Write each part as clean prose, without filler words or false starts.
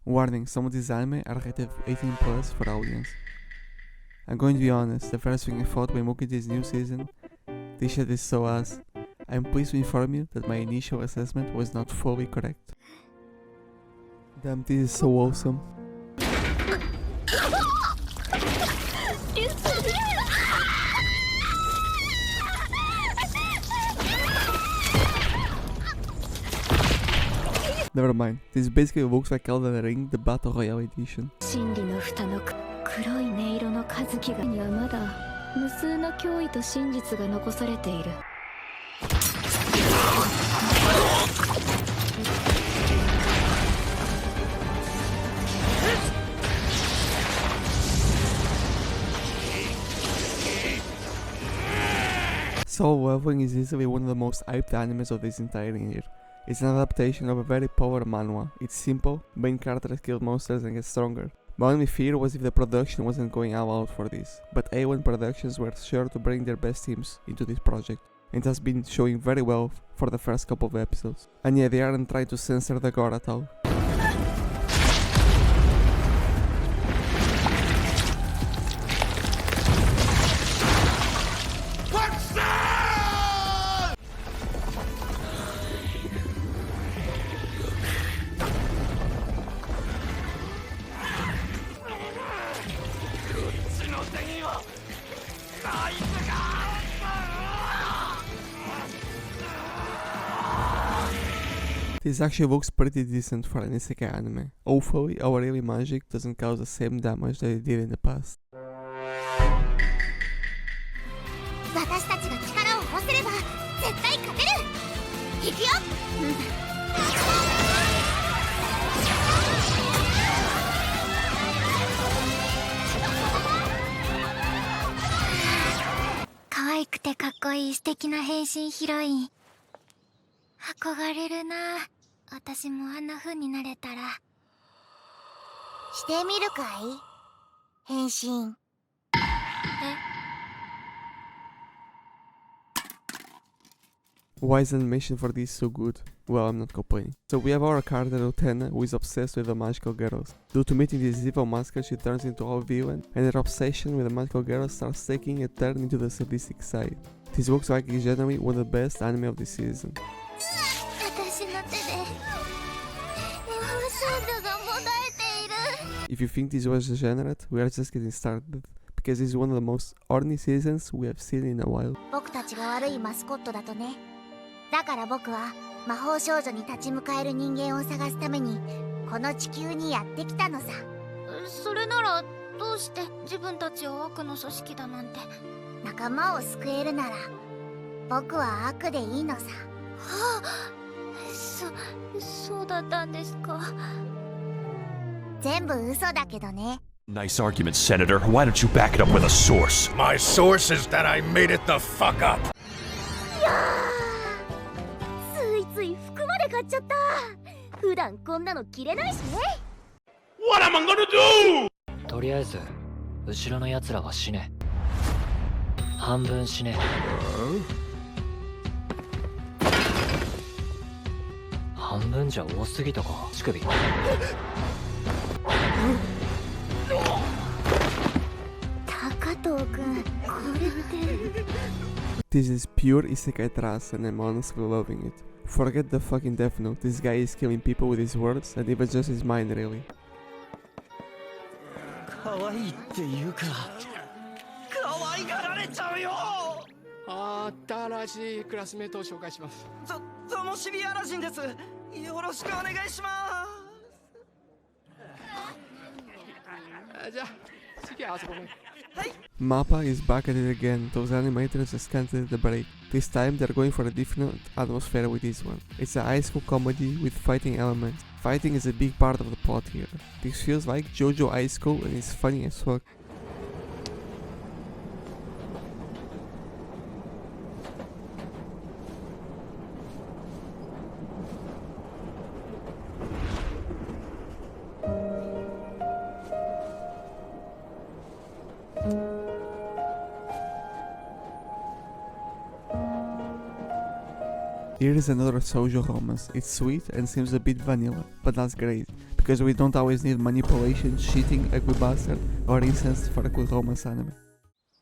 Warning, some of these anime are rated 18 plus for audience. I'm going to be honest, the first thing I thought when looking at this new season, this shit is so ass. I'm pleased to inform you that my initial assessment was not fully correct. Damn, this is so awesome. Never mind, this basically looks like Elden Ring, the Battle Royale edition. Soul Leveling is easily one of the most hyped animes of this entire year. It's an adaptation of a very powerful manhwa. It's simple, main characters kill monsters and get stronger. My only fear was if the production wasn't going all out for this, but A1 Productions were sure to bring their best teams into this project. It has been showing very well for the first couple of episodes. And yeah, they aren't trying to censor the gore at all. This actually looks pretty decent for an isekai anime. Hopefully, our daily magic doesn't cause the same damage that it did in the past. Why is the animation for this so good? Well, I'm not complaining. So we have our character Utena, who is obsessed with the magical girls. Due to meeting this evil masker, she turns into a villain, and her obsession with the magical girls starts taking a turn into the sadistic side. This looks like it's generally one of the best anime of this season. If you think this was degenerate, we are just getting started, because this is one of the most horny seasons we have seen in a while. だから僕は魔法少女に立ち向かえる人間を探すためにこの地球にやってきたのさ。それならどうして自分たちを悪の組織だなんて。仲間を救えるなら僕は悪でいいのさ。はあ、そうだったんですか。全部嘘だけどね。Nice argument, Senator. Why don't you back it up with a source? My source is that I made it the fuck up. つい服まで買っちゃった。普段こんなの着れないしね。What am I gonna do? とりあえず後ろの奴らは死ね。半分死ね。半分じゃ多すぎたか。乳首。高藤君、これって。This is pure isekai trash and I'm honestly loving it. Forget the fucking Death Note, this guy is killing people with his words and even just his mind really. 可愛いっていうか可愛がられちゃうよ。新しいクラスメートを紹介します。ゾモシビアラジンです。よろしくお願いします。じゃあ次は遊ぼう。はい。Mappa is back at it again. Those animators just can't take the break. This time they're going for a different atmosphere with this one. It's a high school comedy with fighting elements. Fighting is a big part of the plot here. This feels like JoJo High School and it's funny as fuck. Here is another shoujo romance. It's sweet and seems a bit vanilla, but that's great, because we don't always need manipulation, cheating, ugly bastard, or incest for a good romance anime.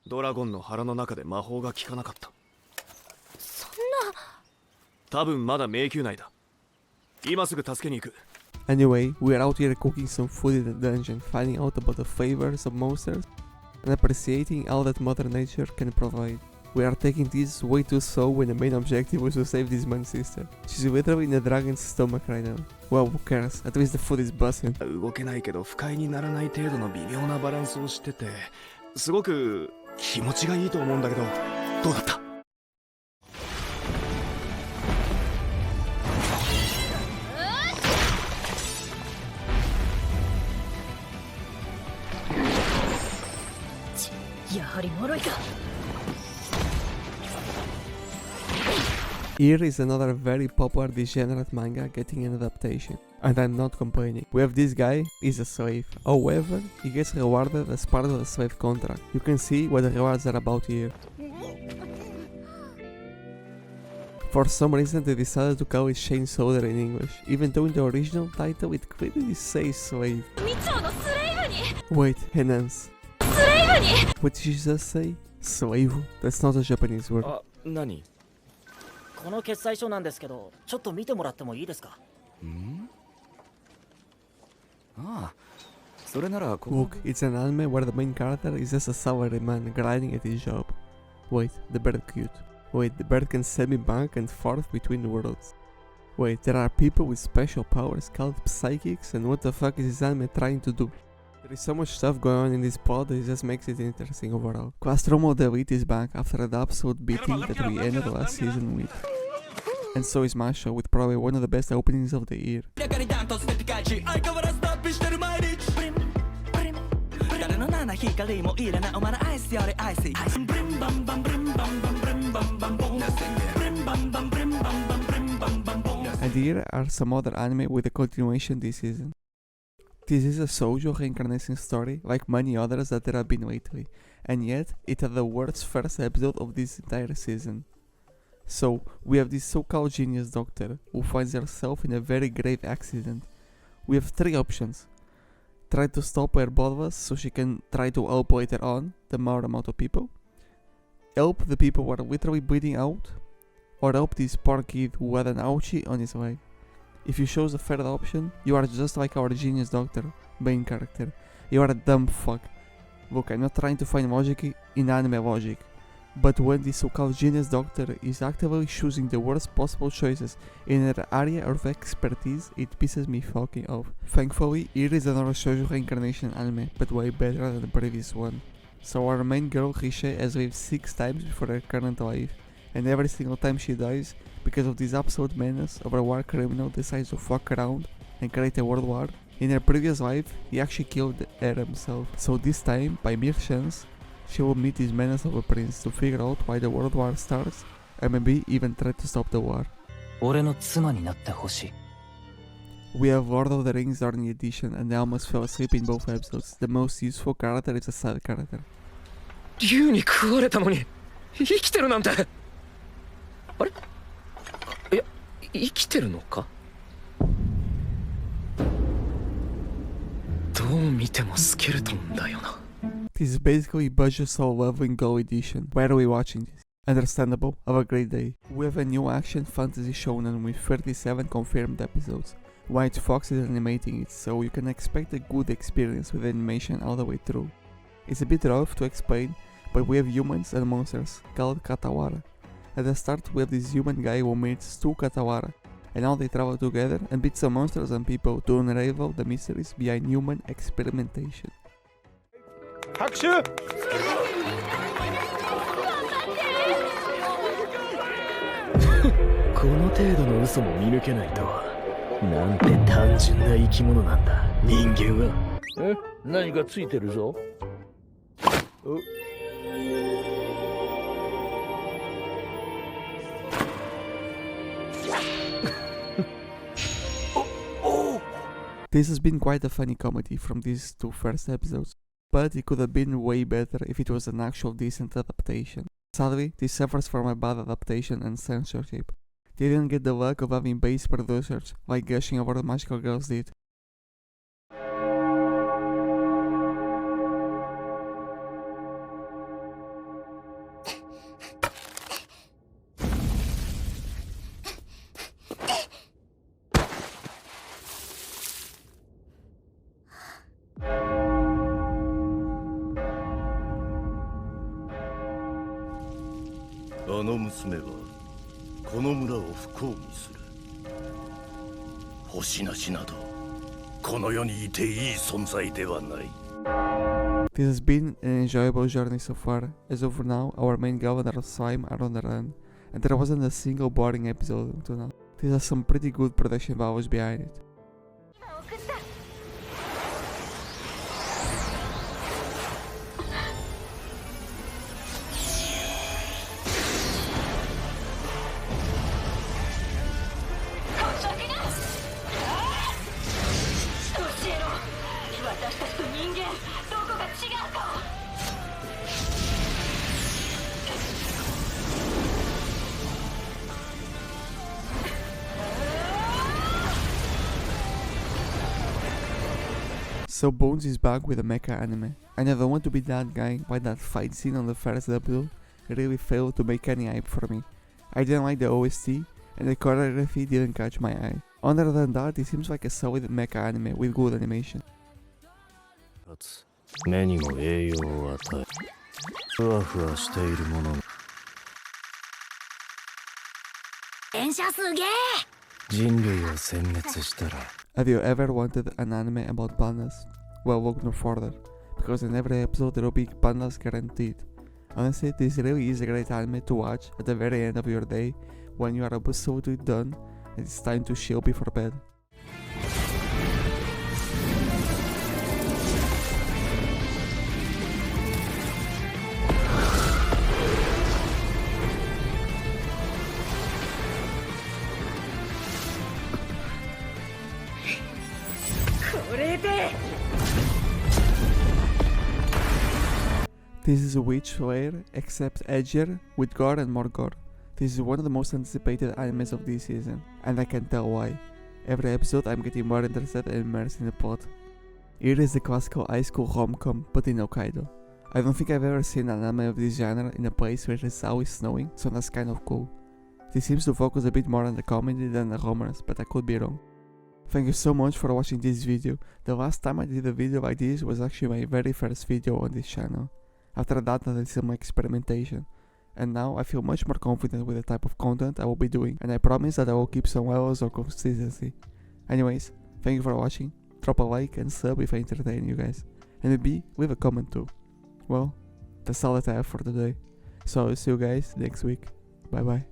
ドラゴンの腹の中で魔法が効かなかった。そんな。多分まだ迷宮内だ。今すぐ助けに行く。Anyway, we're out here cooking some food in the dungeon, finding out about the flavors of monsters, and appreciating all that Mother Nature can provide. We are taking this way too slow when the main objective was to save this man's sister. She's literally in the dragon's stomach right now. Well, who cares? At least the food is buzzing. 動けないけど不快にならない程度の微妙なバランスをしてて、すごく気持ちがいいと思うんだけど、どうだった？やはり脆いか。Here is another very popular degenerate manga getting an adaptation, and I'm not complaining. We have this guy, he's a slave. However, he gets rewarded as part of the slave contract. You can see what the rewards are about here. For some reason they decided to call it Chain Soldier in English, even though in the original title it clearly says slave. Wait, enhance. What did she just say? Slave? That's not a Japanese word. 何？この決裁書なんですけど、ちょっと見てもらってもいいですか？ああ、それならこ Look, it's an anime where the main character is just a salaryman grinding at his job. Wait, the bird cute. Wait, the bird can send me back and forth between the worlds. Wait, there are people with special powers called psychics, and what the fuck is this anime trying to do? There is so much stuff going on in this plot that it just makes it interesting overall. Quastromo the Elite is back after the absolute beating that we ended last season with. And so is Mashle, with probably one of the best openings of the year. And here are some other anime with a continuation this season. This is a shoujo reincarnation story, like many others that there have been lately, and yet it had the worst first episode of this entire season. So, we have this so-called genius doctor, who finds herself in a very grave accident. We have three options. Try to stop her bloodlust so she can try to help later on the more amount of people. Help the people who are literally bleeding out. Or help this poor kid who had an ouchie on his leg. If you chose the third option, you are just like our genius doctor, main character. You are a dumb fuck. Look, I'm not trying to find logic in anime logic, but when the so-called genius doctor is actively choosing the worst possible choices in her area of expertise, it pisses me fucking off. Thankfully, here is another shoujo reincarnation anime, but way better than the previous one. So our main girl Riche has lived 6 times before her current life, and every single time she dies, because of this absolute menace of a war criminal decides to fuck around and create a world war. In her previous life, he actually killed her himself. So this time, by mere chance, she will meet this menace of a prince to figure out why the world war starts and maybe even try to stop the war. We have Lord of the Rings Darning Edition, and I almost fell asleep in both episodes. The most useful character is a side character. 竜に食われたのに生きてるなんて。あれ？いや、生きてるのか？どう見てもスケルトンだよな。This is basically Budget Soul Leveling Go Edition. Why are we watching this? Understandable. Have a great day. We have a new action fantasy shonen with 37 confirmed episodes. White Fox is animating it, so you can expect a good experience with animation all the way through. It's a bit rough to explain, but we have humans and monsters called Katawara. At the start we have this human guy who meets 2 Katawara, and now they travel together and beat some monsters and people to unravel the mysteries behind human experimentation. 拍手！この程度の嘘も見抜けないとは、なんて単純な生き物なんだ、人間は。え？何かついてるぞ。This has been quite a funny comedy from these 2 first episodes, but it could have been way better if it was an actual decent adaptation. Sadly, this suffers from a bad adaptation and censorship. They didn't get the luck of having base producers like Gushing over the Magical Girls did. の娘はこの村を不幸にする。星なしなどこの世にいていい存在ではない。 This has been an enjoyable journey so far, as of now our main governor of Slime are on the run, and there wasn't a single boring episode until now. This has some pretty good production values behind it. So Bones is back with a mecha anime. I never want to be that guy, but that fight scene on the first episode really failed to make any hype for me. I didn't like the OST, and the choreography didn't catch my eye. Other than that, it seems like a solid mecha anime with good animation. 目にも栄養を与え、ふわふわしているもの。電車すげえ。人類を殲滅したら。 Have you ever wanted an anime about pandas? Well, look no further, because in every episode there will be pandas guaranteed. Honestly, this really is a great anime to watch at the very end of your day, when you are absolutely done and it's time to chill before bed. This is Witch Slayer, except edgier, with gore and more gore. This is one of the most anticipated animes of this season, and I can tell why. Every episode I'm getting more interested and immersed in the plot. Here is the classical high school rom-com, but in Hokkaido. I don't think I've ever seen an anime of this genre in a place where it's always snowing, so that's kind of cool. This seems to focus a bit more on the comedy than the romance, but I could be wrong. Thank you so much for watching this video. The last time I did a video like this was actually my very first video on this channel. After that I did some experimentation, and now I feel much more confident with the type of content I will be doing, and I promise that I will keep some levels of consistency. Anyways, thank you for watching, drop a like and sub if I entertain you guys, and maybe leave a comment too. Well, that's all that I have for today, so I'll see you guys next week, bye bye.